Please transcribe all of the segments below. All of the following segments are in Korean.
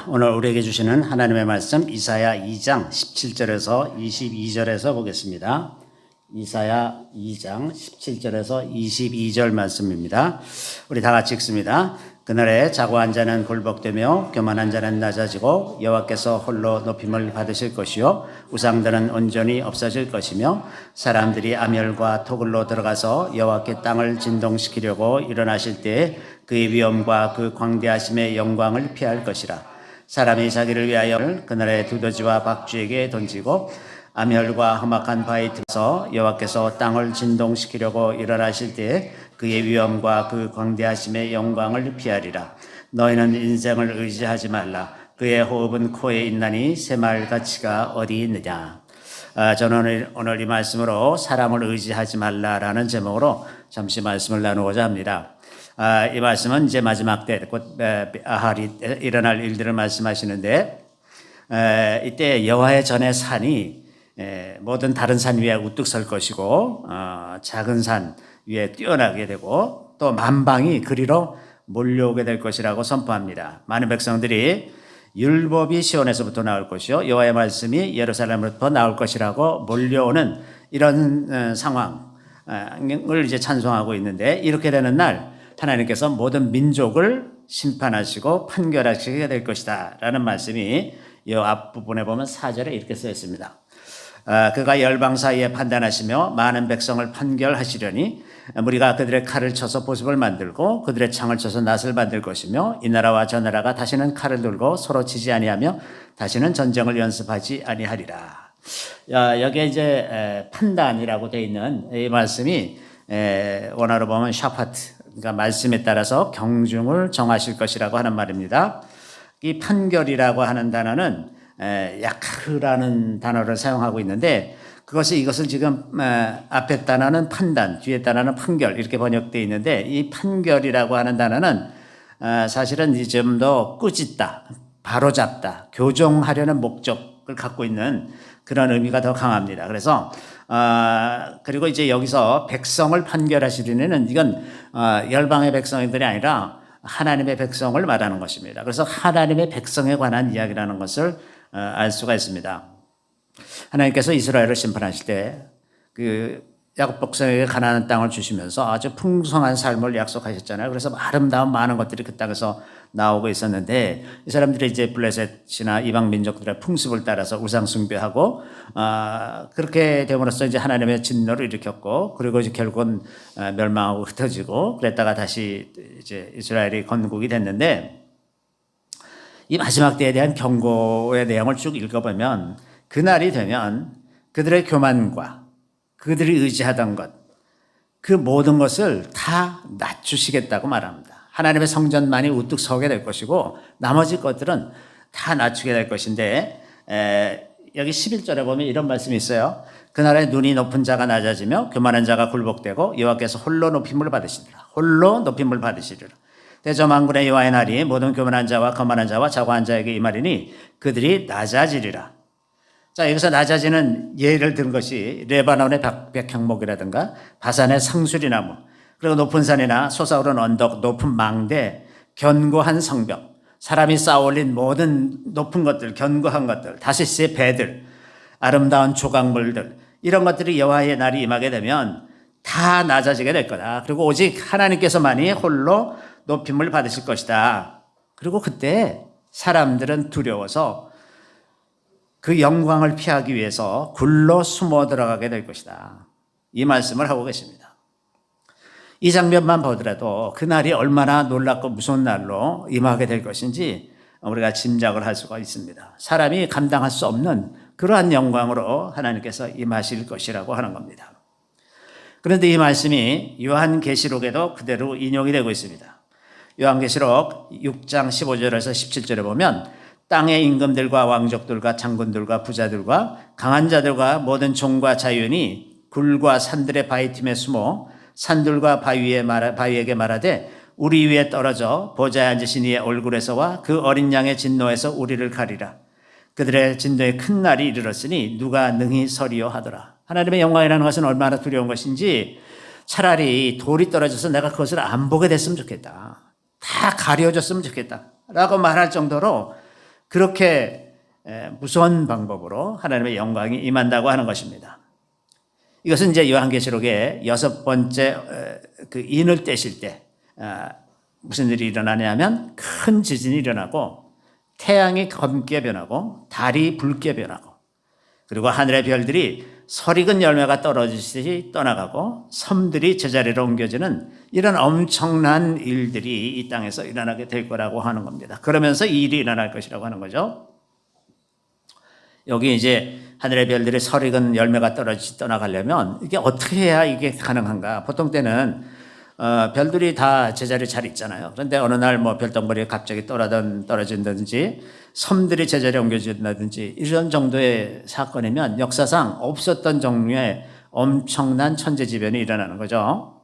오늘 우리에게 주시는 하나님의 말씀 이사야 2장 17절에서 22절에서 보겠습니다. 이사야 2장 17절에서 22절 말씀입니다. 우리 다 같이 읽습니다. 그날에 자고한 자는 굴복되며 교만한 자는 낮아지고 여호와께서 홀로 높임을 받으실 것이요 우상들은 온전히 없어질 것이며 사람들이 아멸과 토굴로 들어가서 여호와께 땅을 진동시키려고 일어나실 때에 그의 위엄과 그 광대하심의 영광을 피할 것이라. 사람이 자기를 위하여 그날에 두더지와 박쥐에게 던지고 아멸과 험악한 바에 들어서 여호와께서 땅을 진동시키려고 일어나실 때에 그의 위엄과 그 광대하심의 영광을 피하리라. 너희는 인생을 의지하지 말라. 그의 호흡은 코에 있나니 새말 가치가 어디 있느냐. 저는 오늘 이 말씀으로 사람을 의지하지 말라라는 제목으로 잠시 말씀을 나누고자 합니다. 이 말씀은 이제 마지막 때 곧 아할이 일어날 일들을 말씀하시는데 이때 여호와의 전에 산이 모든 다른 산 위에 우뚝 설 것이고 작은 산 위에 뛰어나게 되고 또 만방이 그리로 몰려오게 될 것이라고 선포합니다. 많은 백성들이 율법이 시온에서부터 나올 것이요 여호와의 말씀이 예루살렘으로부터 나올 것이라고 몰려오는 이런 상황을 이제 찬송하고 있는데, 이렇게 되는 날 하나님께서 모든 민족을 심판하시고 판결하시게 될 것이다 라는 말씀이 이 앞부분에 보면 4절에 이렇게 써 있습니다. 그가 열방 사이에 판단하시며 많은 백성을 판결하시려니 무리가 그들의 칼을 쳐서 보습을 만들고 그들의 창을 쳐서 낫을 만들 것이며 이 나라와 저 나라가 다시는 칼을 들고 서로 치지 아니하며 다시는 전쟁을 연습하지 아니하리라. 여기에 이제 판단이라고 되어 있는 이 말씀이 원어로 보면 샤파트, 그러니까 말씀에 따라서 경중을 정하실 것이라고 하는 말입니다. 이 판결이라고 하는 단어는 야카르라는 단어를 사용하고 있는데 이것을 지금 앞에 단어는 판단, 뒤에 단어는 판결 이렇게 번역되어 있는데, 이 판결이라고 하는 단어는 사실은 좀 더 꾸짖다, 바로잡다, 교정하려는 목적을 갖고 있는 그런 의미가 더 강합니다. 그래서 그리고 이제 여기서 백성을 판결하시려는 이건 열방의 백성들이 아니라 하나님의 백성을 말하는 것입니다. 그래서 하나님의 백성에 관한 이야기라는 것을 알 수가 있습니다. 하나님께서 이스라엘을 심판하실 때 그 야곱 백성에게 가나안 땅을 주시면서 아주 풍성한 삶을 약속하셨잖아요. 그래서 아름다운 많은 것들이 그 땅에서 나오고 있었는데, 이 사람들이 이제 블레셋이나 이방 민족들의 풍습을 따라서 우상 숭배하고 그렇게 됨으로써 이제 하나님의 진노를 일으켰고, 그리고 이제 결국은 멸망하고 흩어지고 그랬다가 다시 이제 이스라엘이 건국이 됐는데, 이 마지막 때에 대한 경고의 내용을 쭉 읽어보면 그날이 되면 그들의 교만과 그들이 의지하던 것, 그 모든 것을 다 낮추시겠다고 말합니다. 하나님의 성전만이 우뚝 서게 될 것이고 나머지 것들은 다 낮추게 될 것인데, 여기 11절에 보면 이런 말씀이 있어요. 그날에 눈이 높은 자가 낮아지며 교만한 자가 굴복되고 여호와께서 홀로 높임을 받으시리라. 홀로 높임을 받으시리라. 대저만군의 여호와의 날이 모든 교만한 자와 거만한 자와 자고한 자에게 임하리니 그들이 낮아지리라. 자, 여기서 낮아지는 예를 든 것이 레바논의 백향목이라든가 바산의 상수리나무, 그리고 높은 산이나 솟아오른 언덕, 높은 망대, 견고한 성벽, 사람이 쌓아올린 모든 높은 것들, 견고한 것들, 다시스의 배들, 아름다운 조각물들, 이런 것들이 여호와의 날이 임하게 되면 다 낮아지게 될 거다. 그리고 오직 하나님께서만이 홀로 높임을 받으실 것이다. 그리고 그때 사람들은 두려워서 그 영광을 피하기 위해서 굴러 숨어 들어가게 될 것이다. 이 말씀을 하고 계십니다. 이 장면만 보더라도 그날이 얼마나 놀랍고 무서운 날로 임하게 될 것인지 우리가 짐작을 할 수가 있습니다. 사람이 감당할 수 없는 그러한 영광으로 하나님께서 임하실 것이라고 하는 겁니다. 그런데 이 말씀이 요한계시록에도 그대로 인용이 되고 있습니다. 요한계시록 6장 15절에서 17절에 보면 땅의 임금들과 왕족들과 장군들과 부자들과 강한 자들과 모든 종과 자유인이 굴과 산들의 바위틈에 숨어 산들과 바위에게 말하되 우리 위에 떨어져 보좌에 앉으신 이의 얼굴에서와 그 어린 양의 진노에서 우리를 가리라. 그들의 진노의 큰 날이 이르렀으니 누가 능히 서리요 하더라. 하나님의 영광이라는 것은 얼마나 두려운 것인지, 차라리 돌이 떨어져서 내가 그것을 안 보게 됐으면 좋겠다. 다 가려졌으면 좋겠다. 라고 말할 정도로 그렇게 무서운 방법으로 하나님의 영광이 임한다고 하는 것입니다. 이것은 이제 요한계시록의 6번째 그 인을 떼실 때 무슨 일이 일어나냐면 큰 지진이 일어나고 태양이 검게 변하고 달이 붉게 변하고 그리고 하늘의 별들이 설익은 열매가 떨어지듯이 떠나가고 섬들이 제자리로 옮겨지는 이런 엄청난 일들이 이 땅에서 일어나게 될 거라고 하는 겁니다. 그러면서 이 일이 일어날 것이라고 하는 거죠. 여기 이제 하늘의 별들이 설익은 열매가 떨어지듯이 떠나가려면 이게 어떻게 해야 이게 가능한가? 보통 때는 별들이 다 제자리에 잘 있잖아요. 그런데 어느 날 뭐 별똥별이 갑자기 떨어진다든지 섬들이 제자리에 옮겨진다든지 이런 정도의 사건이면 역사상 없었던 종류의 엄청난 천재지변이 일어나는 거죠.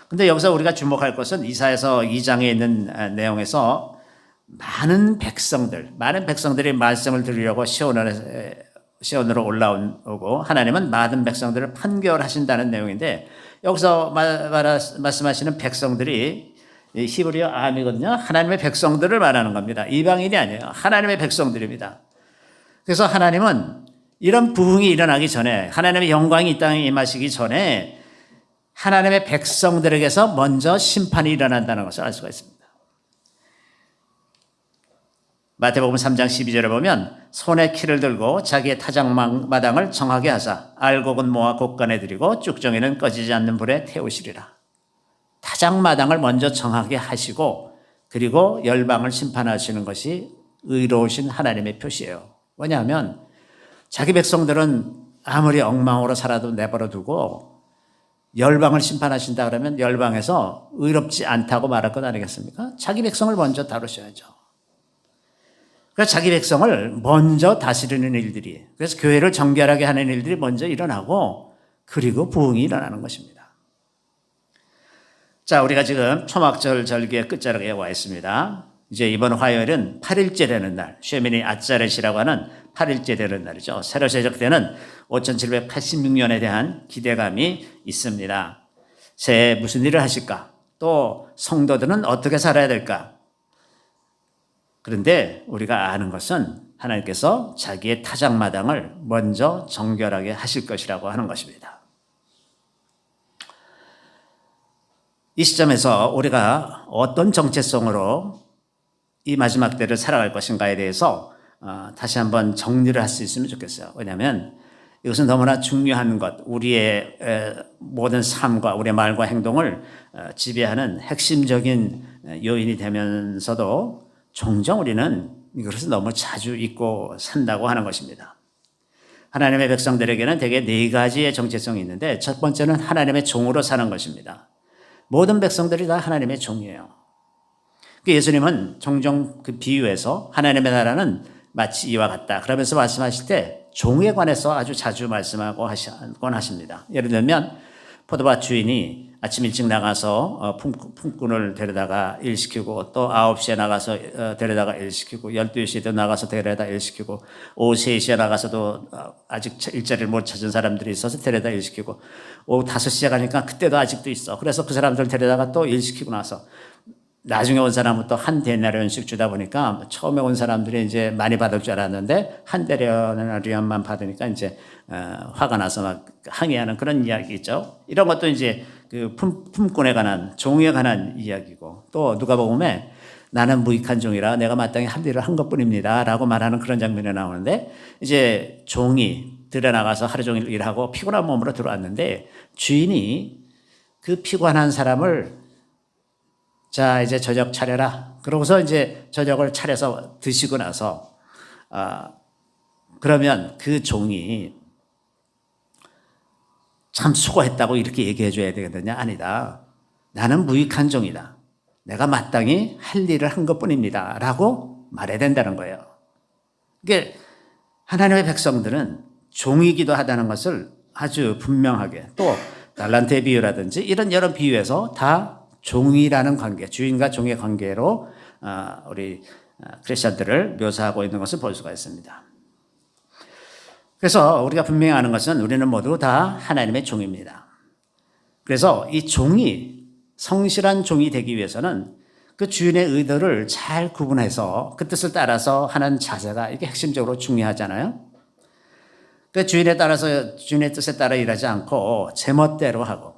근데 여기서 우리가 주목할 것은 이사야서 2장에 있는 내용에서 많은 백성들이 말씀을 들으려고 시온으로 올라오고 하나님은 많은 백성들을 판결하신다는 내용인데 여기서 말씀하시는 백성들이 히브리어 암이거든요. 하나님의 백성들을 말하는 겁니다. 이방인이 아니에요. 하나님의 백성들입니다. 그래서 하나님은 이런 부흥이 일어나기 전에 하나님의 영광이 이 땅에 임하시기 전에 하나님의 백성들에게서 먼저 심판이 일어난다는 것을 알 수가 있습니다. 마태복음 3장 12절에 보면 손에 키를 들고 자기의 타작마당을 정하게 하사 알곡은 모아 곡간에 들이고 쭉정이는 꺼지지 않는 불에 태우시리라. 타작마당을 먼저 정하게 하시고 그리고 열방을 심판하시는 것이 의로우신 하나님의 표시예요. 왜냐하면 자기 백성들은 아무리 엉망으로 살아도 내버려 두고 열방을 심판하신다 그러면 열방에서 의롭지 않다고 말할 것 아니겠습니까? 자기 백성을 먼저 다루셔야죠. 그래서 자기 백성을 먼저 다스리는 일들이, 그래서 교회를 정결하게 하는 일들이 먼저 일어나고 그리고 부흥이 일어나는 것입니다. 자, 우리가 지금 초막절 절기의 끝자락에 와 있습니다. 이제 이번 화요일은 8일째 되는 날, 쉐미니 아짜렛이라고 하는 8일째 되는 날이죠. 새로 제정되는 5786년에 대한 기대감이 있습니다. 새해 무슨 일을 하실까? 또 성도들은 어떻게 살아야 될까? 그런데 우리가 아는 것은 하나님께서 자기의 타작마당을 먼저 정결하게 하실 것이라고 하는 것입니다. 이 시점에서 우리가 어떤 정체성으로 이 마지막 때를 살아갈 것인가에 대해서 다시 한번 정리를 할 수 있으면 좋겠어요. 왜냐하면 이것은 너무나 중요한 것, 우리의 모든 삶과 우리의 말과 행동을 지배하는 핵심적인 요인이 되면서도 종종 우리는 이것을 너무 자주 잊고 산다고 하는 것입니다. 하나님의 백성들에게는 대개 4가지의 정체성이 있는데 첫 번째는 하나님의 종으로 사는 것입니다. 모든 백성들이 다 하나님의 종이에요. 예수님은 종종 그 비유에서 하나님의 나라는 마치 이와 같다 그러면서 말씀하실 때 종에 관해서 아주 자주 말씀하곤 하십니다. 예를 들면 포도밭 주인이 아침 일찍 나가서 품꾼을 데려다가 일시키고 또 9시에 나가서 데려다가 일시키고 12시에도 나가서 데려다 일시키고 오후 3시에 나가서도 아직 일자리를 못 찾은 사람들이 있어서 데려다 일시키고 오후 5시에 가니까 그때도 아직도 있어. 그래서 그 사람들 데려다가 또 일시키고 나서 나중에 온 사람은 또 한 데나리온씩 주다 보니까 처음에 온 사람들이 이제 많이 받을 줄 알았는데 한 데나리온만 받으니까 이제 화가 나서 막 항의하는 그런 이야기 있죠. 이런 것도 이제 그 품꾼에 관한 종에 관한 이야기고 또 누가복음에 나는 무익한 종이라 내가 마땅히 할 일을 한 것뿐입니다 라고 말하는 그런 장면이 나오는데 이제 종이 들여나가서 하루 종일 일하고 피곤한 몸으로 들어왔는데 주인이 그 피곤한 사람을 자, 이제 저녁 차려라. 그러고서 이제 저녁을 차려서 드시고 나서, 그러면 그 종이 참 수고했다고 이렇게 얘기해 줘야 되거든요. 아니다. 나는 무익한 종이다. 내가 마땅히 할 일을 한 것 뿐입니다. 라고 말해야 된다는 거예요. 이게 하나님의 백성들은 종이기도 하다는 것을 아주 분명하게 또 달란트의 비유라든지 이런 여러 비유에서 다 종이라는 관계, 주인과 종의 관계로 우리 크리스천들을 묘사하고 있는 것을 볼 수가 있습니다. 그래서 우리가 분명히 아는 것은 우리는 모두 다 하나님의 종입니다. 그래서 이 종이 성실한 종이 되기 위해서는 그 주인의 의도를 잘 구분해서 그 뜻을 따라서 하는 자세가 이게 핵심적으로 중요하잖아요. 그 주인에 따라서 주인의 뜻에 따라 일하지 않고 제멋대로 하고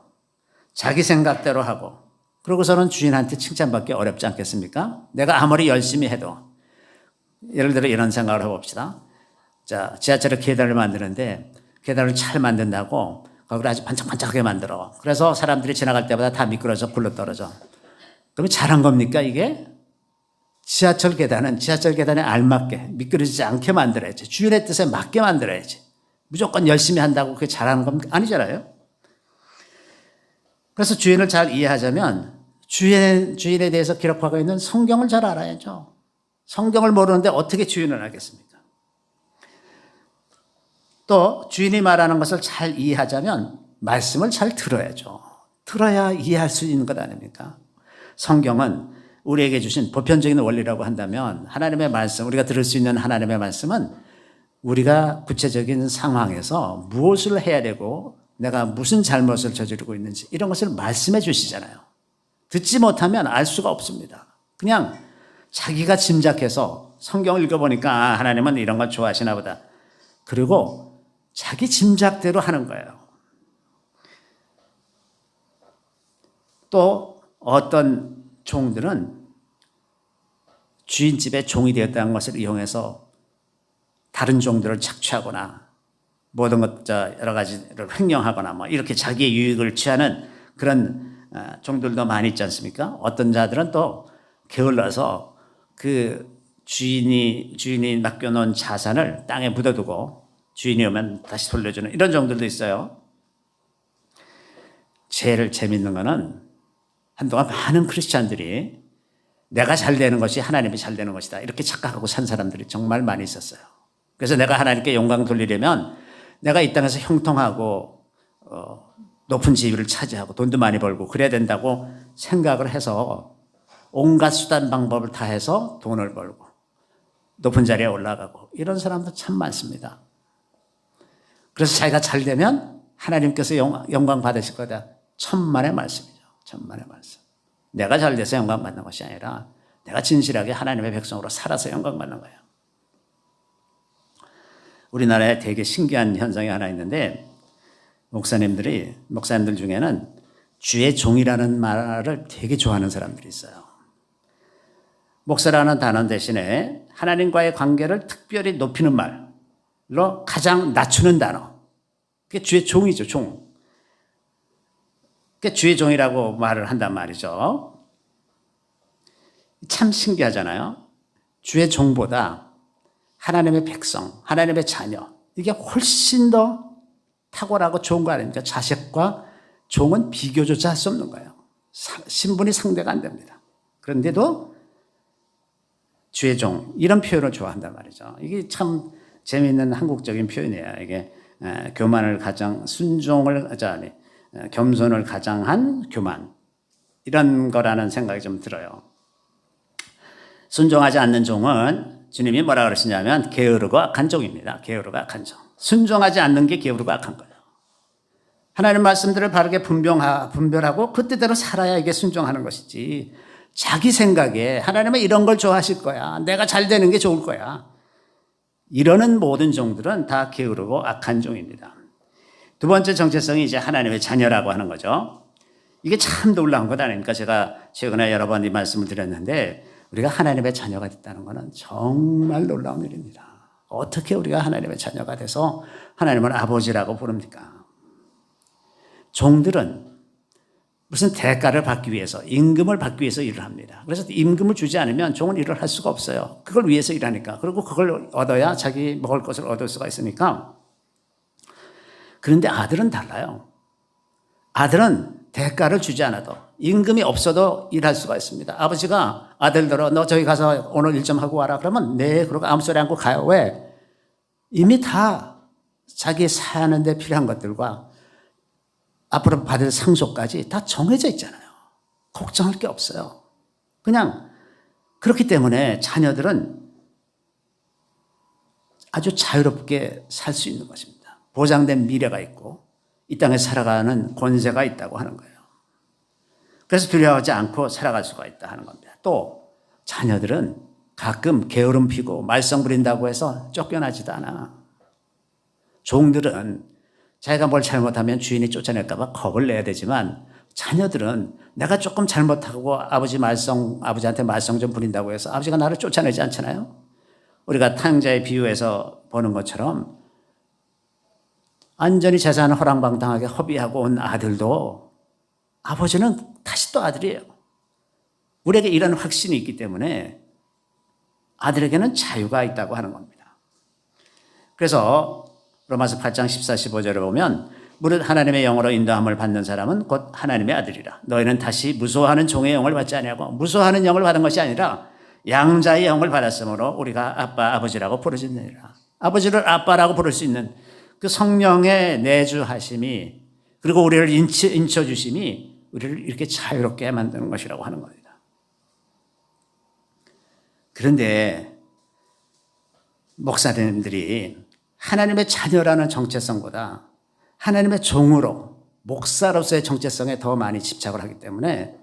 자기 생각대로 하고 그러고서는 주인한테 칭찬받기 어렵지 않겠습니까? 내가 아무리 열심히 해도 예를 들어 이런 생각을 해봅시다. 자, 지하철에 계단을 만드는데 계단을 잘 만든다고 거기를 아주 반짝반짝하게 만들어. 그래서 사람들이 지나갈 때마다 다 미끄러져 굴러떨어져. 그러면 잘한 겁니까 이게? 지하철 계단에 알맞게 미끄러지지 않게 만들어야지. 주인의 뜻에 맞게 만들어야지. 무조건 열심히 한다고 그게 잘하는 건 아니잖아요. 그래서 주인을 잘 이해하자면 주인에 대해서 기록하고 있는 성경을 잘 알아야죠. 성경을 모르는데 어떻게 주인을 알겠습니까? 또 주인이 말하는 것을 잘 이해하자면 말씀을 잘 들어야죠. 들어야 이해할 수 있는 것 아닙니까? 성경은 우리에게 주신 보편적인 원리라고 한다면 하나님의 말씀, 우리가 들을 수 있는 하나님의 말씀은 우리가 구체적인 상황에서 무엇을 해야 되고 내가 무슨 잘못을 저지르고 있는지 이런 것을 말씀해 주시잖아요. 듣지 못하면 알 수가 없습니다. 그냥 자기가 짐작해서 성경을 읽어보니까 아, 하나님은 이런 걸 좋아하시나 보다. 그리고 자기 짐작대로 하는 거예요. 또 어떤 종들은 주인 집에 종이 되었다는 것을 이용해서 다른 종들을 착취하거나 모든 것 여러 가지를 횡령하거나 뭐 이렇게 자기의 유익을 취하는 그런 종들도 많이 있지 않습니까? 어떤 자들은 또 게을러서 그 주인이 맡겨놓은 자산을 땅에 묻어두고 주인이 오면 다시 돌려주는 이런 종들도 있어요. 제일 재밌는 거는 한동안 많은 크리스찬들이 내가 잘 되는 것이 하나님이 잘 되는 것이다 이렇게 착각하고 산 사람들이 정말 많이 있었어요. 그래서 내가 하나님께 영광 돌리려면 내가 이 땅에서 형통하고 높은 지위를 차지하고 돈도 많이 벌고 그래야 된다고 생각을 해서 온갖 수단 방법을 다 해서 돈을 벌고 높은 자리에 올라가고 이런 사람도 참 많습니다. 그래서 자기가 잘 되면 하나님께서 영광 받으실 거다. 천만의 말씀이죠. 천만의 말씀. 내가 잘 돼서 영광 받는 것이 아니라 내가 진실하게 하나님의 백성으로 살아서 영광 받는 거예요. 우리나라에 되게 신기한 현상이 하나 있는데 목사님들 중에는 주의 종이라는 말을 되게 좋아하는 사람들이 있어요. 목사라는 단어 대신에 하나님과의 관계를 특별히 높이는 말로 가장 낮추는 단어. 그게 주의 종이죠, 종. 그게 주의 종이라고 말을 한단 말이죠. 참 신기하잖아요. 주의 종보다 하나님의 백성, 하나님의 자녀, 이게 훨씬 더 탁월하고 좋은 거 아닙니까? 자식과 종은 비교조차 할 수 없는 거예요. 신분이 상대가 안 됩니다. 그런데도 주의 종, 이런 표현을 좋아한단 말이죠. 이게 참 재미있는 한국적인 표현이에요. 이게 교만을 가장, 겸손을 가장한 교만. 이런 거라는 생각이 좀 들어요. 순종하지 않는 종은 주님이 뭐라 그러시냐면 게으르고 악한 종입니다. 게으르고 악한 종. 순종하지 않는 게 게으르고 악한 거예요. 하나님 말씀들을 바르게 분별하고 그 뜻대로 살아야 이게 순종하는 것이지. 자기 생각에 하나님은 이런 걸 좋아하실 거야. 내가 잘 되는 게 좋을 거야. 이러는 모든 종들은 다 게으르고 악한 종입니다. 두 번째 정체성이 이제 하나님의 자녀라고 하는 거죠. 이게 참 놀라운 것 아닙니까? 제가 최근에 여러 번 이 말씀을 드렸는데 우리가 하나님의 자녀가 됐다는 것은 정말 놀라운 일입니다. 어떻게 우리가 하나님의 자녀가 돼서 하나님을 아버지라고 부릅니까? 종들은 무슨 대가를 받기 위해서, 임금을 받기 위해서 일을 합니다. 그래서 임금을 주지 않으면 종은 일을 할 수가 없어요. 그걸 위해서 일하니까. 그리고 그걸 얻어야 자기 먹을 것을 얻을 수가 있으니까. 그런데 아들은 달라요. 아들은 대가를 주지 않아도 임금이 없어도 일할 수가 있습니다. 아버지가 아들들어 너 저기 가서 오늘 일 좀 하고 와라 그러면 네 그러고 아무 소리 않고 가요. 왜? 이미 다 자기 사는 데 필요한 것들과 앞으로 받을 상속까지 다 정해져 있잖아요. 걱정할 게 없어요. 그냥 그렇기 때문에 자녀들은 아주 자유롭게 살 수 있는 것입니다. 보장된 미래가 있고 이 땅에 살아가는 권세가 있다고 하는 거예요. 그래서 두려워하지 않고 살아갈 수가 있다 하는 겁니다. 또 자녀들은 가끔 게으름 피고 말썽 부린다고 해서 쫓겨나지도 않아. 종들은 자기가 뭘 잘못하면 주인이 쫓아낼까 봐 겁을 내야 되지만 자녀들은 내가 조금 잘못하고 아버지한테 말썽 좀 부린다고 해서 아버지가 나를 쫓아내지 않잖아요. 우리가 탕자의 비유에서 보는 것처럼 완전히 재산을 허랑방탕하게 허비하고 온 아들도 아버지는 다시 또 아들이에요. 우리에게 이런 확신이 있기 때문에 아들에게는 자유가 있다고 하는 겁니다. 그래서 로마서 8장 14, 15절에 보면 무릇 하나님의 영으로 인도함을 받는 사람은 곧 하나님의 아들이라. 너희는 다시 무소하는 종의 영을 받지 아니하고 무소하는 영을 받은 것이 아니라 양자의 영을 받았으므로 우리가 아빠 아버지라고 부르짖느니라. 아버지를 아빠라고 부를 수 있는 그 성령의 내주하심이 그리고 우리를 인쳐주심이 우리를 이렇게 자유롭게 만드는 것이라고 하는 겁니다. 그런데 목사님들이 하나님의 자녀라는 정체성보다 하나님의 종으로 목사로서의 정체성에 더 많이 집착을 하기 때문에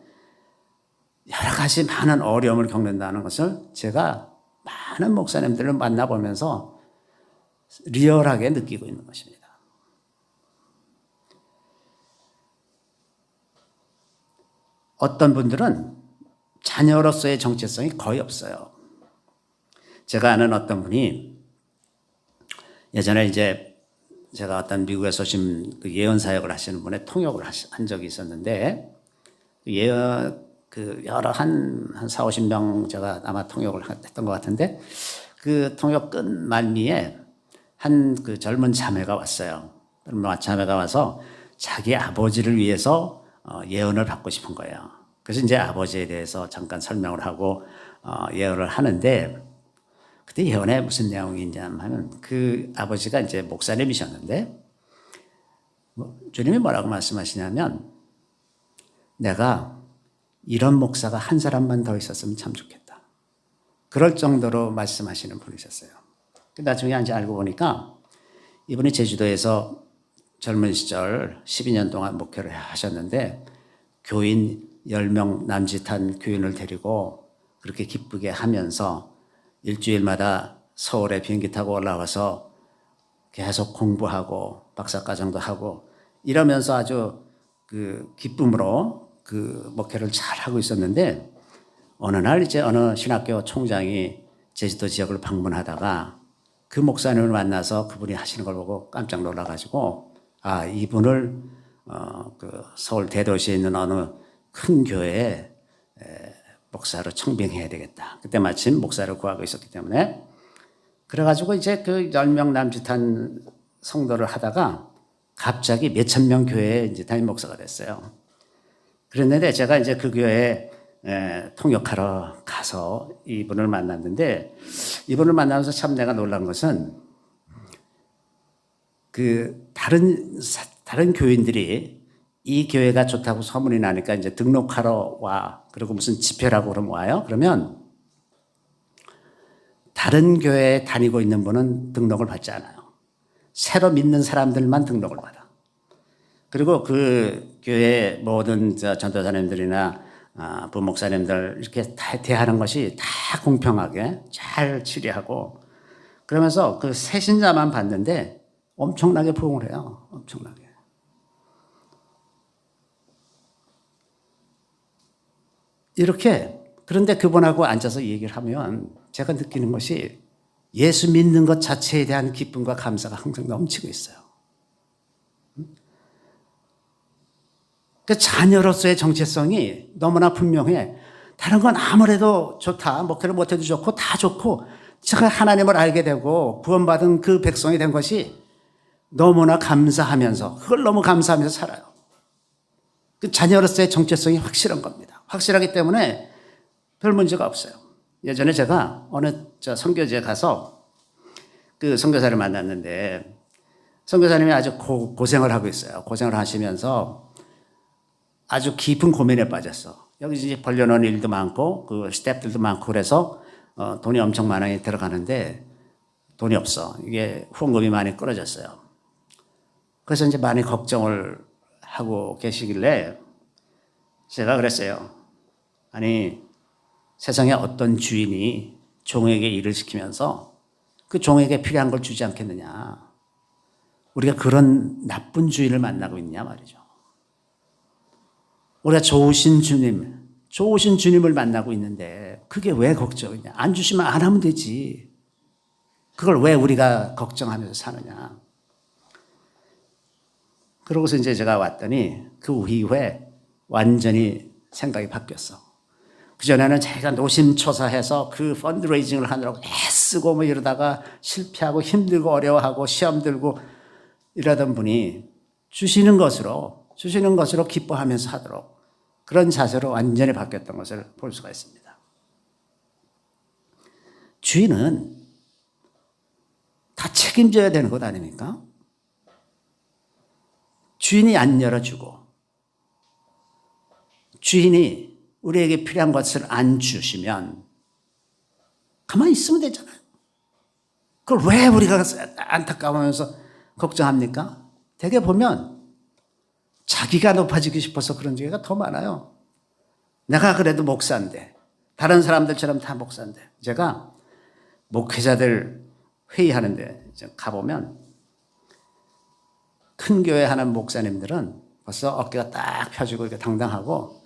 여러 가지 많은 어려움을 겪는다는 것을 제가 많은 목사님들을 만나보면서 리얼하게 느끼고 있는 것입니다. 어떤 분들은 자녀로서의 정체성이 거의 없어요. 제가 아는 어떤 분이 예전에 이제 제가 어떤 미국에서 오신 그 예언 사역을 하시는 분의 통역을 한 적이 있었는데 여러 한 4, 50명 제가 아마 통역을 했던 것 같은데 그 통역 끝 말미에 한 그 젊은 자매가 왔어요. 젊은 자매가 와서 자기 아버지를 위해서 예언을 받고 싶은 거예요. 그래서 이제 아버지에 대해서 잠깐 설명을 하고 예언을 하는데 그때 예언에 무슨 내용이냐 하면 그 아버지가 이제 목사님이셨는데 주님이 뭐라고 말씀하시냐면 내가 이런 목사가 한 사람만 더 있었으면 참 좋겠다. 그럴 정도로 말씀하시는 분이셨어요. 나중에 이제 알고 보니까 이분이 제주도에서 젊은 시절 12년 동안 목회를 하셨는데 교인 10명 남짓한 교인을 데리고 그렇게 기쁘게 하면서 일주일마다 서울에 비행기 타고 올라와서 계속 공부하고 박사과정도 하고 이러면서 아주 그 기쁨으로 그 목회를 잘 하고 있었는데 어느 날 이제 어느 신학교 총장이 제주도 지역을 방문하다가 그 목사님을 만나서 그분이 하시는 걸 보고 깜짝 놀라가지고 이분을 그 서울 대도시에 있는 어느 큰 교회에 목사로 청빙해야 되겠다. 그때 마침 목사를 구하고 있었기 때문에 그래가지고 이제 그 10명 남짓한 성도를 하다가 갑자기 몇천 명 교회에 이제 담임 목사가 됐어요. 그랬는데 제가 이제 그 교회에 통역하러 가서 이분을 만났는데 이분을 만나면서 참 내가 놀란 것은 그 다른 교인들이 이 교회가 좋다고 소문이 나니까 이제 등록하러 와. 그리고 무슨 집회라고 그러면 와요. 그러면 다른 교회에 다니고 있는 분은 등록을 받지 않아요. 새로 믿는 사람들만 등록을 받아. 그리고 그 교회 모든 전도사님들이나 부목사님들 이렇게 다 대하는 것이 다 공평하게 잘 처리하고 그러면서 그 새신자만 받는데 엄청나게 부응을 해요. 엄청나게. 이렇게 그런데 그분하고 앉아서 얘기를 하면 제가 느끼는 것이 예수 믿는 것 자체에 대한 기쁨과 감사가 항상 넘치고 있어요. 그 자녀로서의 정체성이 너무나 분명해. 다른 건 아무래도 좋다. 목회를 못해도 좋고 다 좋고 제가 하나님을 알게 되고 구원받은 그 백성이 된 것이 너무나 감사하면서 그걸 너무 감사하면서 살아요. 그 자녀로서의 정체성이 확실한 겁니다. 확실하기 때문에 별 문제가 없어요. 예전에 제가 어느 선교지에 가서 그 선교사를 만났는데 선교사님이 아주 고생을 하고 있어요. 고생을 하시면서 아주 깊은 고민에 빠졌어. 여기 이제 벌려놓은 일도 많고 그 스태프들도 많고 그래서 돈이 엄청 많이 들어가는데 돈이 없어. 이게 후원금이 많이 끊어졌어요. 그래서 이제 많이 걱정을 하고 계시길래 제가 그랬어요. 아니 세상에 어떤 주인이 종에게 일을 시키면서 그 종에게 필요한 걸 주지 않겠느냐. 우리가 그런 나쁜 주인을 만나고 있냐 말이죠. 우리가 좋으신 주님을 만나고 있는데 그게 왜 걱정이냐. 안 주시면 안 하면 되지. 그걸 왜 우리가 걱정하면서 사느냐. 그러고서 이제 제가 왔더니 그 이후에 완전히 생각이 바뀌었어. 그전에는 자기가 노심초사해서 그 펀드레이징을 하느라고 애쓰고 뭐 이러다가 실패하고 힘들고 어려워하고 시험 들고 이러던 분이 주시는 것으로 기뻐하면서 하도록 그런 자세로 완전히 바뀌었던 것을 볼 수가 있습니다. 주인은 다 책임져야 되는 것 아닙니까? 주인이 안 열어주고 주인이 우리에게 필요한 것을 안 주시면 가만히 있으면 되잖아요. 그걸 왜 우리가 안타까워하면서 걱정합니까? 대개 보면 자기가 높아지고 싶어서 그런 경우가 더 많아요. 내가 그래도 목사인데 다른 사람들처럼 다 목사인데 제가 목회자들 회의하는데 가보면 큰 교회 하는 목사님들은 벌써 어깨가 딱 펴지고 이렇게 당당하고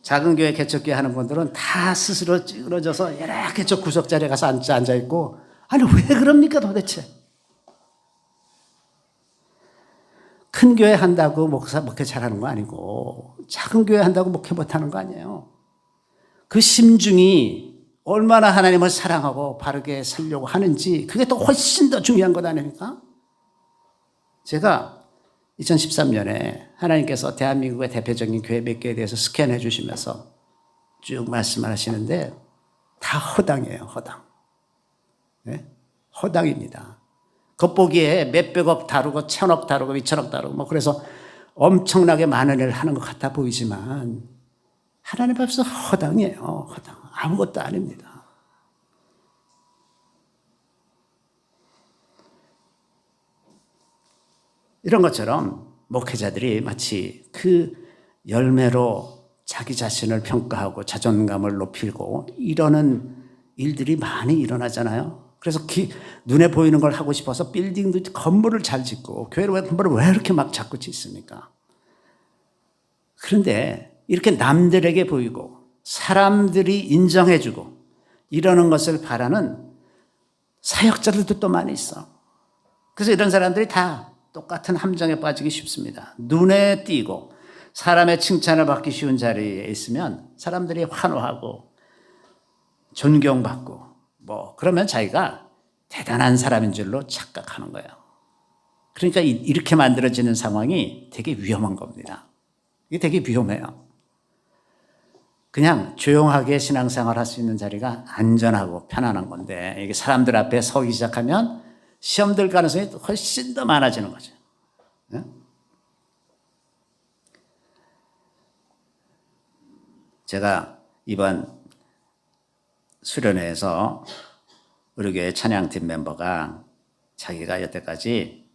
작은 교회 개척교회 하는 분들은 다 스스로 찌그러져서 이렇게 저 구석자리에 가서 앉아있고 아니 왜 그럽니까 도대체. 큰 교회 한다고 목회 잘하는 거 아니고 작은 교회 한다고 목회 못하는 거 아니에요. 그 심중이 얼마나 하나님을 사랑하고 바르게 살려고 하는지 그게 또 훨씬 더 중요한 것 아닙니까? 제가 2013년에 하나님께서 대한민국의 대표적인 교회 몇 개에 대해서 스캔해 주시면서 쭉 말씀을 하시는데 다 허당이에요. 허당. 네? 허당입니다. 겉보기에 몇백억 다루고 천억 다루고 2천억 다루고 뭐 그래서 엄청나게 많은 일을 하는 것 같아 보이지만 하나님 앞에서 허당이에요. 허당. 아무것도 아닙니다. 이런 것처럼 목회자들이 마치 그 열매로 자기 자신을 평가하고 자존감을 높이고 이러는 일들이 많이 일어나잖아요. 그래서 눈에 보이는 걸 하고 싶어서 빌딩도 건물을 잘 짓고 교회를 건물을 왜 이렇게 막 자꾸 짓습니까? 그런데 이렇게 남들에게 보이고 사람들이 인정해주고 이러는 것을 바라는 사역자들도 또 많이 있어. 그래서 이런 사람들이 다 똑같은 함정에 빠지기 쉽습니다. 눈에 띄고 사람의 칭찬을 받기 쉬운 자리에 있으면 사람들이 환호하고 존경받고 뭐 그러면 자기가 대단한 사람인 줄로 착각하는 거예요. 그러니까 이렇게 만들어지는 상황이 되게 위험한 겁니다. 이게 되게 위험해요. 그냥 조용하게 신앙생활 할 수 있는 자리가 안전하고 편안한 건데 이게 사람들 앞에 서기 시작하면 시험 들 가능성이 훨씬 더 많아지는 거죠. 네? 제가 이번 수련회에서 우리 교회 찬양팀 멤버가 자기가 여태까지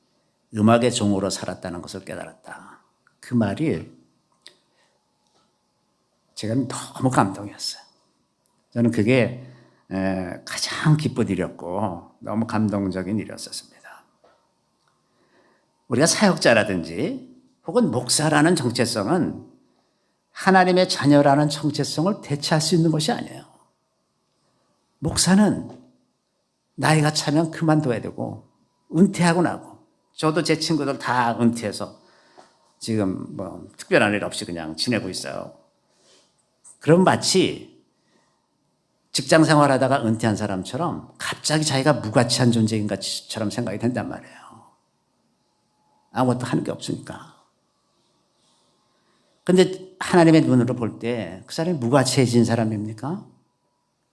음악의 종으로 살았다는 것을 깨달았다. 그 말이 제가 너무 감동이었어요. 저는 그게 가장 기쁜 일이었고 너무 감동적인 일이었습니다. 우리가 사역자라든지 혹은 목사라는 정체성은 하나님의 자녀라는 정체성을 대체할 수 있는 것이 아니에요. 목사는 나이가 차면 그만둬야 되고 은퇴하고 나고 저도 제 친구들 다 은퇴해서 지금 뭐 특별한 일 없이 그냥 지내고 있어요. 그럼 마치 직장 생활하다가 은퇴한 사람처럼 갑자기 자기가 무가치한 존재인 것처럼 생각이 된단 말이에요. 아무것도 하는 게 없으니까. 그런데 하나님의 눈으로 볼 때 그 사람이 무가치해진 사람입니까?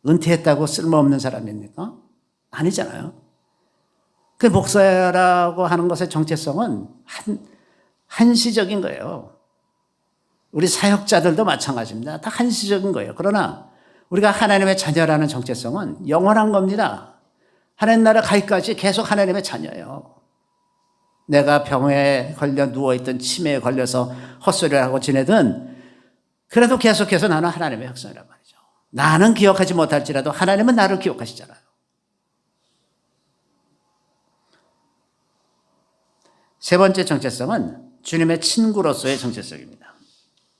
은퇴했다고 쓸모없는 사람입니까? 아니잖아요. 그 목사라고 하는 것의 정체성은 한시적인 거예요. 우리 사역자들도 마찬가지입니다. 다 한시적인 거예요. 그러나 우리가 하나님의 자녀라는 정체성은 영원한 겁니다. 하나님 나라 가기까지 계속 하나님의 자녀예요. 내가 병에 걸려 누워있던 치매에 걸려서 헛소리를 하고 지내든 그래도 계속해서 나는 하나님의 백성이란 말이죠. 나는 기억하지 못할지라도 하나님은 나를 기억하시잖아요. 세 번째 정체성은 주님의 친구로서의 정체성입니다.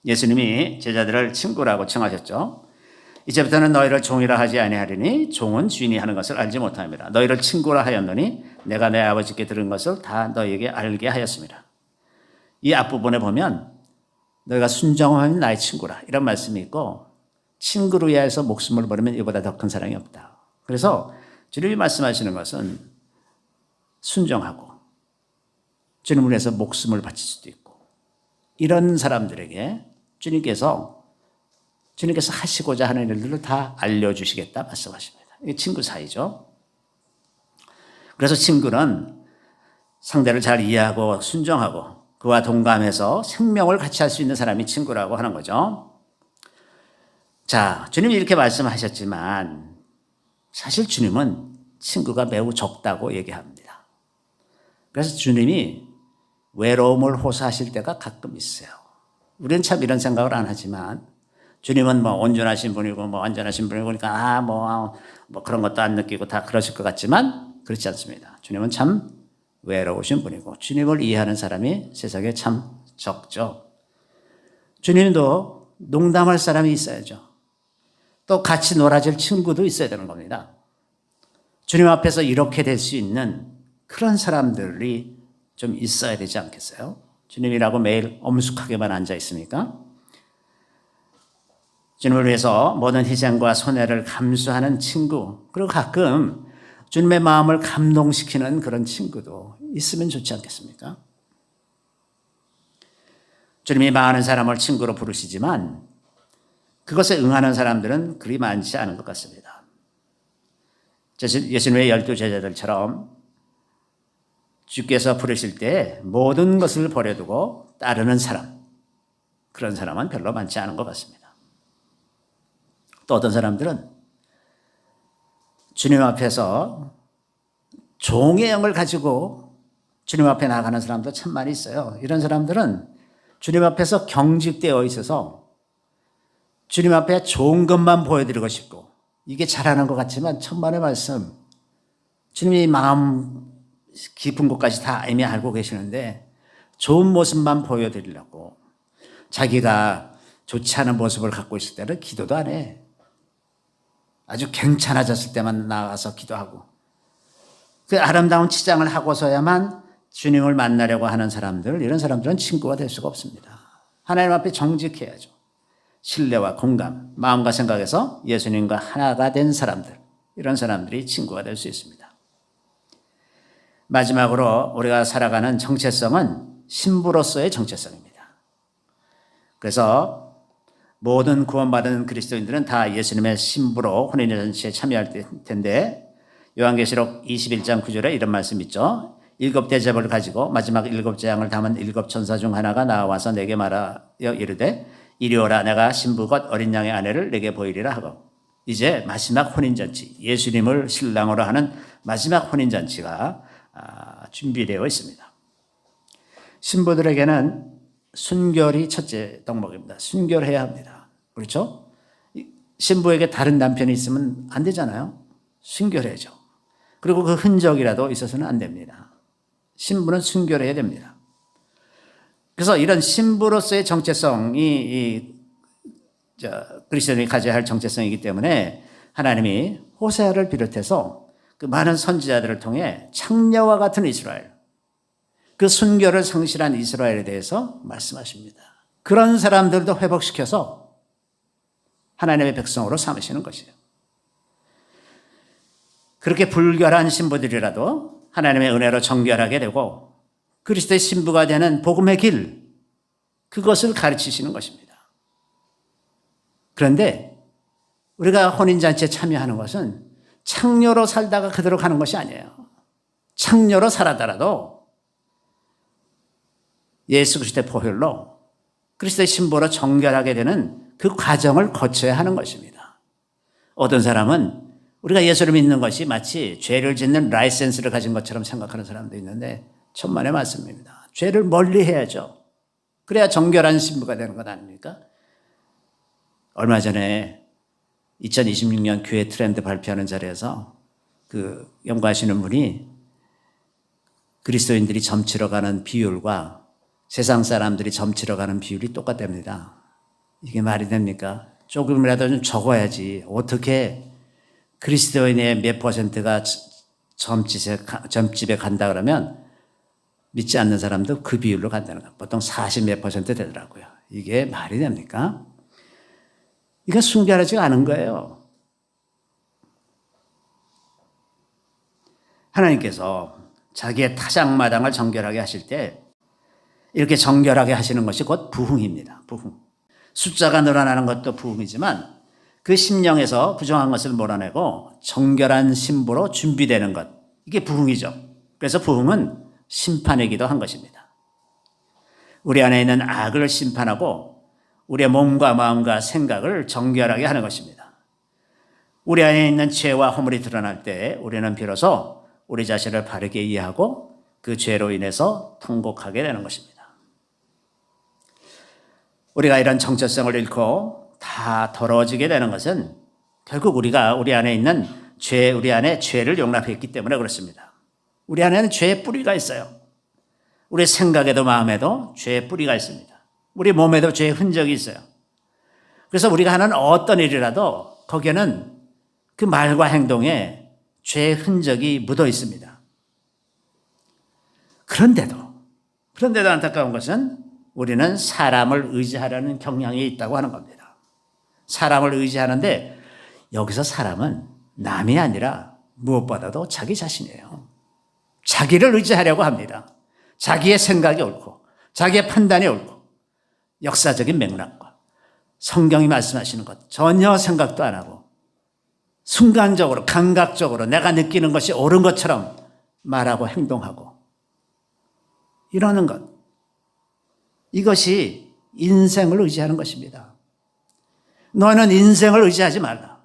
예수님이 제자들을 친구라고 칭하셨죠. 이제부터는 너희를 종이라 하지 아니하리니 종은 주인이 하는 것을 알지 못합니다. 너희를 친구라 하였노니 내가 내 아버지께 들은 것을 다 너희에게 알게 하였습니다. 이 앞부분에 보면 너희가 순종하면 나의 친구라 이런 말씀이 있고, 친구를 위해서 목숨을 버리면 이보다 더 큰 사랑이 없다. 그래서 주님이 말씀하시는 것은 순종하고 주님을 위해서 목숨을 바칠 수도 있고, 이런 사람들에게 주님께서 하시고자 하는 일들을 다 알려주시겠다 말씀하십니다. 이게 친구 사이죠. 그래서 친구는 상대를 잘 이해하고 순종하고 그와 동감해서 생명을 같이 할 수 있는 사람이 친구라고 하는 거죠. 자, 주님이 이렇게 말씀하셨지만 사실 주님은 친구가 매우 적다고 얘기합니다. 그래서 주님이 외로움을 호소하실 때가 가끔 있어요. 우리는 참 이런 생각을 안 하지만 주님은 온전하신 분이고 완전하신 분이고 그러니까 그런 것도 안 느끼고 다 그러실 것 같지만 그렇지 않습니다. 주님은 참 외로우신 분이고 주님을 이해하는 사람이 세상에 참 적죠. 주님도 농담할 사람이 있어야죠. 또 같이 놀아줄 친구도 있어야 되는 겁니다. 주님 앞에서 이렇게 될 수 있는 그런 사람들이 좀 있어야 되지 않겠어요? 주님이라고 매일 엄숙하게만 앉아 있습니까? 주님을 위해서 모든 희생과 손해를 감수하는 친구, 그리고 가끔 주님의 마음을 감동시키는 그런 친구도 있으면 좋지 않겠습니까? 주님이 많은 사람을 친구로 부르시지만 그것에 응하는 사람들은 그리 많지 않은 것 같습니다. 예수님의 12 제자들처럼 주께서 부르실 때 모든 것을 버려두고 따르는 사람, 그런 사람은 별로 많지 않은 것 같습니다. 또 어떤 사람들은 주님 앞에서 종의 영을 가지고 주님 앞에 나가는 사람도 참 많이 있어요. 이런 사람들은 주님 앞에서 경직되어 있어서 주님 앞에 좋은 것만 보여드리고 싶고, 이게 잘하는 것 같지만 천만의 말씀, 주님이 마음 깊은 곳까지 다 이미 알고 계시는데 좋은 모습만 보여드리려고 자기가 좋지 않은 모습을 갖고 있을 때는 기도도 안 해. 아주 괜찮아졌을 때만 나가서 기도하고, 그 아름다운 치장을 하고서야만 주님을 만나려고 하는 사람들, 이런 사람들은 친구가 될 수가 없습니다. 하나님 앞에 정직해야죠. 신뢰와 공감, 마음과 생각에서 예수님과 하나가 된 사람들, 이런 사람들이 친구가 될 수 있습니다. 마지막으로 우리가 살아가는 정체성은 신부로서의 정체성입니다. 그래서 모든 구원받은 그리스도인들은 다 예수님의 신부로 혼인잔치에 참여할 텐데, 요한계시록 21장 9절에 이런 말씀 있죠. 7 대접을 가지고 마지막 7 재앙을 담은 7 천사 중 하나가 나와서 내게 말하여 이르되 이리 오라, 내가 신부 곧 어린 양의 아내를 내게 보이리라 하고. 이제 마지막 혼인잔치, 예수님을 신랑으로 하는 마지막 혼인잔치가 준비되어 있습니다. 신부들에게는 순결이 첫째 덕목입니다. 순결해야 합니다. 그렇죠? 신부에게 다른 남편이 있으면 안 되잖아요. 순결해야죠. 그리고 그 흔적이라도 있어서는 안 됩니다. 신부는 순결해야 됩니다. 그래서 이런 신부로서의 정체성이 그리스도인이 가져야 할 정체성이기 때문에 하나님이 호세아를 비롯해서 그 많은 선지자들을 통해 창녀와 같은 이스라엘, 그 순결을 상실한 이스라엘에 대해서 말씀하십니다. 그런 사람들도 회복시켜서 하나님의 백성으로 삼으시는 것이에요. 그렇게 불결한 신부들이라도 하나님의 은혜로 정결하게 되고 그리스도의 신부가 되는 복음의 길, 그것을 가르치시는 것입니다. 그런데 우리가 혼인잔치에 참여하는 것은 창녀로 살다가 그대로 가는 것이 아니에요. 창녀로 살아더라도 예수 그리스도의 보혈로 그리스도의 신부로 정결하게 되는 그 과정을 거쳐야 하는 것입니다. 어떤 사람은 우리가 예수를 믿는 것이 마치 죄를 짓는 라이센스를 가진 것처럼 생각하는 사람도 있는데 천만의 말씀입니다. 죄를 멀리 해야죠. 그래야 정결한 신부가 되는 것 아닙니까? 얼마 전에 2026년 교회 트렌드 발표하는 자리에서 그 연구하시는 분이 그리스도인들이 점치러 가는 비율과 세상 사람들이 점치러 가는 비율이 똑같답니다. 이게 말이 됩니까? 조금이라도 좀 적어야지. 어떻게 그리스도인의 몇 퍼센트가 점집에 간다 그러면 믿지 않는 사람도 그 비율로 간다는 거예요. 보통 40 몇 퍼센트 되더라고요. 이게 말이 됩니까? 이건 순결하지가 않은 거예요. 하나님께서 자기의 타작마당을 정결하게 하실 때 이렇게 정결하게 하시는 것이 곧 부흥입니다. 부흥. 숫자가 늘어나는 것도 부흥이지만 그 심령에서 부정한 것을 몰아내고 정결한 신부로 준비되는 것. 이게 부흥이죠. 그래서 부흥은 심판이기도 한 것입니다. 우리 안에 있는 악을 심판하고 우리의 몸과 마음과 생각을 정결하게 하는 것입니다. 우리 안에 있는 죄와 허물이 드러날 때 우리는 비로소 우리 자신을 바르게 이해하고 그 죄로 인해서 통곡하게 되는 것입니다. 우리가 이런 정체성을 잃고 다 더러워지게 되는 것은 결국 우리가 우리 안에 있는 우리 안에 죄를 용납했기 때문에 그렇습니다. 우리 안에는 죄의 뿌리가 있어요. 우리 생각에도 마음에도 죄의 뿌리가 있습니다. 우리 몸에도 죄의 흔적이 있어요. 그래서 우리가 하는 어떤 일이라도 거기에는 그 말과 행동에 죄의 흔적이 묻어 있습니다. 그런데도 안타까운 것은 우리는 사람을 의지하려는 경향이 있다고 하는 겁니다. 사람을 의지하는데 여기서 사람은 남이 아니라 무엇보다도 자기 자신이에요. 자기를 의지하려고 합니다. 자기의 생각이 옳고 자기의 판단이 옳고 역사적인 맥락과 성경이 말씀하시는 것 전혀 생각도 안 하고 순간적으로 감각적으로 내가 느끼는 것이 옳은 것처럼 말하고 행동하고 이러는 것. 이것이 인생을 의지하는 것입니다. 너는 인생을 의지하지 말라.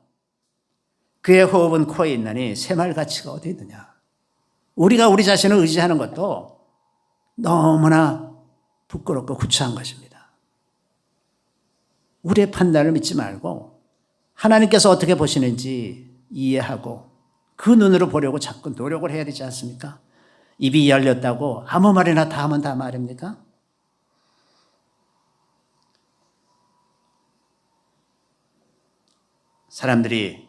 그의 호흡은 코에 있나니 새말 가치가 어디 있느냐. 우리가 우리 자신을 의지하는 것도 너무나 부끄럽고 구차한 것입니다. 우리의 판단을 믿지 말고 하나님께서 어떻게 보시는지 이해하고 그 눈으로 보려고 자꾸 노력을 해야 되지 않습니까? 입이 열렸다고 아무 말이나 다 하면 다 말입니까? 사람들이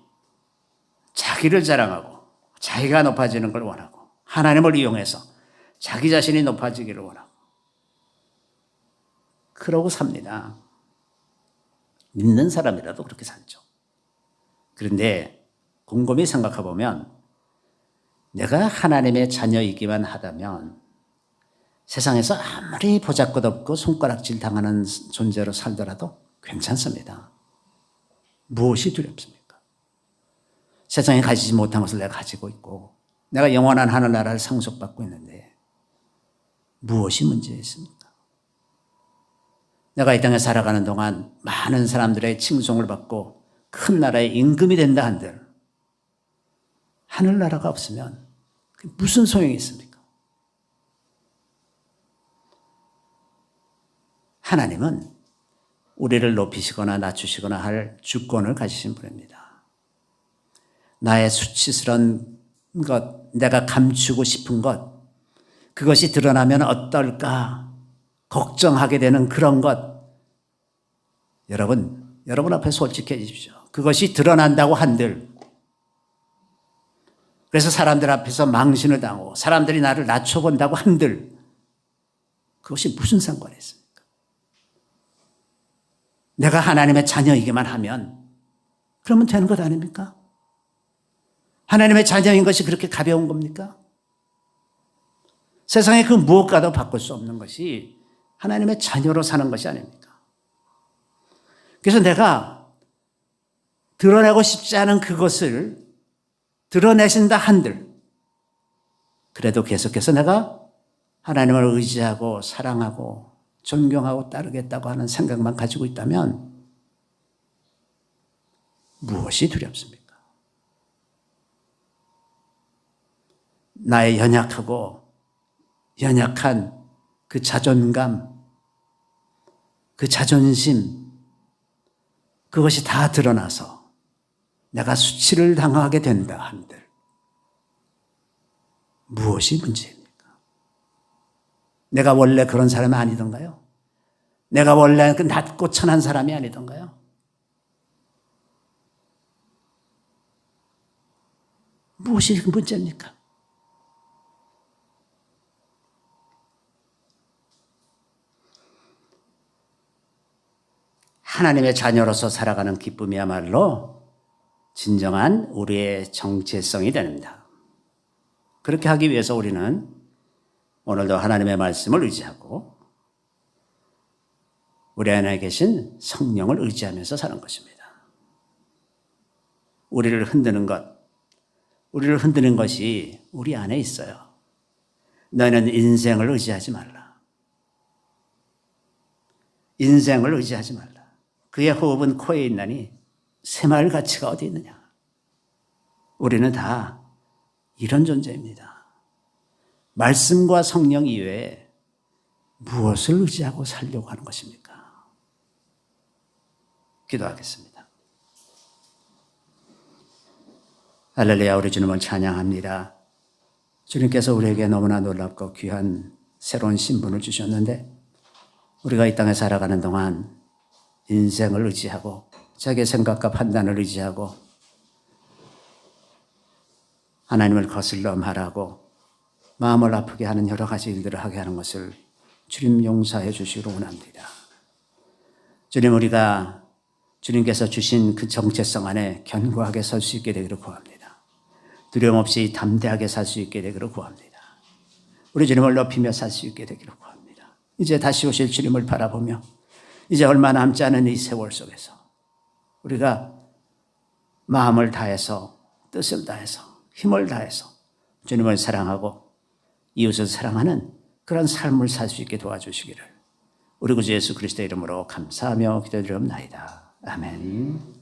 자기를 자랑하고 자기가 높아지는 걸 원하고 하나님을 이용해서 자기 자신이 높아지기를 원하고 그러고 삽니다. 믿는 사람이라도 그렇게 살죠. 그런데 곰곰이 생각해 보면 내가 하나님의 자녀이기만 하다면 세상에서 아무리 보잘것없고 손가락질 당하는 존재로 살더라도 괜찮습니다. 무엇이 두렵습니까? 세상에 가지지 못한 것을 내가 가지고 있고 내가 영원한 하늘나라를 상속받고 있는데 무엇이 문제 있습니까? 내가 이 땅에 살아가는 동안 많은 사람들의 칭송을 받고 큰 나라의 임금이 된다 한들 하늘나라가 없으면 무슨 소용이 있습니까? 하나님은 우리를 높이시거나 낮추시거나 할 주권을 가지신 분입니다. 나의 수치스러운 것, 내가 감추고 싶은 것, 그것이 드러나면 어떨까 걱정하게 되는 그런 것. 여러분 앞에 솔직해지십시오. 그것이 드러난다고 한들 그래서 사람들 앞에서 망신을 당하고 사람들이 나를 낮춰본다고 한들 그것이 무슨 상관이 있습니까? 내가 하나님의 자녀이기만 하면 그러면 되는 것 아닙니까? 하나님의 자녀인 것이 그렇게 가벼운 겁니까? 세상에 그 무엇과도 바꿀 수 없는 것이 하나님의 자녀로 사는 것이 아닙니까? 그래서 내가 드러내고 싶지 않은 그것을 드러내신다 한들 그래도 계속해서 내가 하나님을 의지하고 사랑하고 존경하고 따르겠다고 하는 생각만 가지고 있다면 무엇이 두렵습니까? 나의 연약한 그 자존감, 그 자존심, 그것이 다 드러나서 내가 수치를 당하게 된다 한들 무엇이 문제입니까? 내가 원래 그런 사람이 아니던가요? 내가 원래 그 낮고 천한 사람이 아니던가요? 무엇이 문제입니까? 하나님의 자녀로서 살아가는 기쁨이야말로 진정한 우리의 정체성이 됩니다. 그렇게 하기 위해서 우리는 오늘도 하나님의 말씀을 의지하고 우리 안에 계신 성령을 의지하면서 사는 것입니다. 우리를 흔드는 것이 우리 안에 있어요. 너희는 인생을 의지하지 말라. 인생을 의지하지 말라. 그의 호흡은 코에 있나니 새마을 가치가 어디 있느냐. 우리는 다 이런 존재입니다. 말씀과 성령 이외에 무엇을 의지하고 살려고 하는 것입니까? 기도하겠습니다. 할렐루야, 우리 주님을 찬양합니다. 주님께서 우리에게 너무나 놀랍고 귀한 새로운 신분을 주셨는데 우리가 이 땅에 살아가는 동안 인생을 의지하고 자기의 생각과 판단을 의지하고 하나님을 거슬러 말하고 마음을 아프게 하는 여러 가지 일들을 하게 하는 것을 주님 용서해 주시기를 원합니다. 주님, 우리가 주님께서 주신 그 정체성 안에 견고하게 설 수 있게 되기를 구합니다. 두려움 없이 담대하게 살 수 있게 되기를 구합니다. 우리 주님을 높이며 살 수 있게 되기를 구합니다. 이제 다시 오실 주님을 바라보며 이제 얼마 남지 않은 이 세월 속에서 우리가 마음을 다해서 뜻을 다해서 힘을 다해서 주님을 사랑하고 이웃을 사랑하는 그런 삶을 살 수 있게 도와주시기를 우리 구주 예수 그리스도의 이름으로 감사하며 기도드리옵나이다. 아멘.